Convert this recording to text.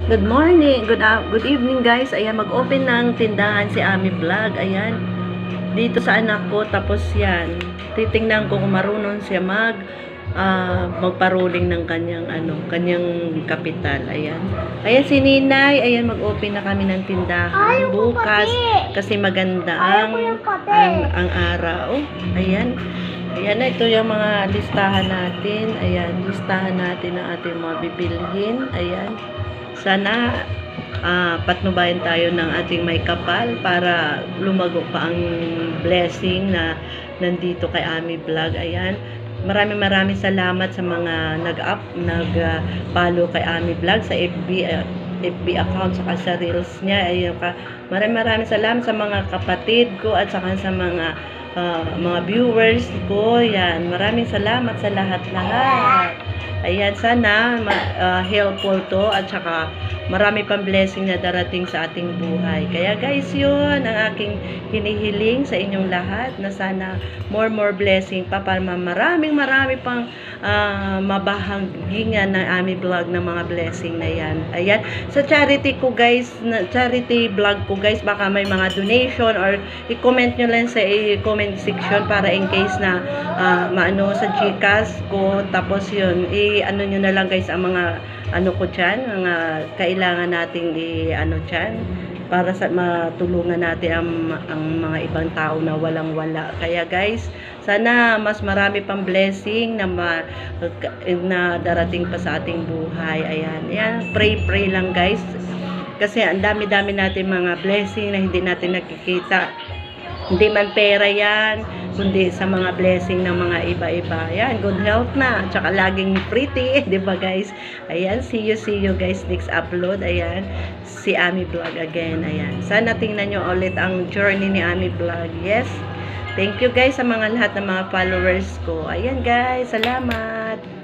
Good morning, good evening guys. Ayan, mag-open ng tindahan si Ami Vlog. Ayan, dito sa anak ko. Tapos yan, titingnan ko kung marunong siya magparuling ng kanyang kapital. Ayan. Ayan si Ninay. Ayan, mag-open na kami ng tindahan bukas kasi maganda ang araw. Ayan. Ayan na, ito yung mga listahan natin. Ayan, listahan natin ang ating mga bibilhin. Ayan. Sana patnubayan tayo ng ating may kapal para lumago pa ang blessing na nandito kay Ami Vlog. Ayan. Maraming salamat sa mga nag-follow kay Ami Vlog sa FB account saka sa reels niya. Ayun ka. Maraming salamat sa mga kapatid ko at saka sa mga viewers ko. Yan. Maraming salamat sa lahat-lahat. Ayan, sana helpful to at saka marami pang blessing na darating sa ating buhay. Kaya guys, yun ang aking hinihiling sa inyong lahat na sana more blessing pa para marami pang mabahaggingan ng Ami Vlog ng mga blessing na yan. Ayan, sa charity vlog ko guys, baka may mga donation or i-comment nyo lang sa comment section para in case na maano sa Gcash ko. Tapos yun, ano nyo na lang guys ang mga ko dyan, mga kailangan nating dyan para sa matulungan natin ang mga ibang tao na walang-wala. Kaya guys, sana mas marami pang blessing na darating pa sa ating buhay. Ayan, pray lang guys. Kasi ang dami-dami natin mga blessing na hindi natin nakikita. Hindi man pera yan, kundi sa mga blessing ng mga iba-iba. Ayan, good health na. Tsaka laging pretty, di ba guys? Ayan, see you guys next upload. Ayan, si Ami Vlog again. Ayan, sana tingnan nyo ulit ang journey ni Ami Vlog. Yes, thank you guys sa mga lahat ng mga followers ko. Ayan guys, salamat.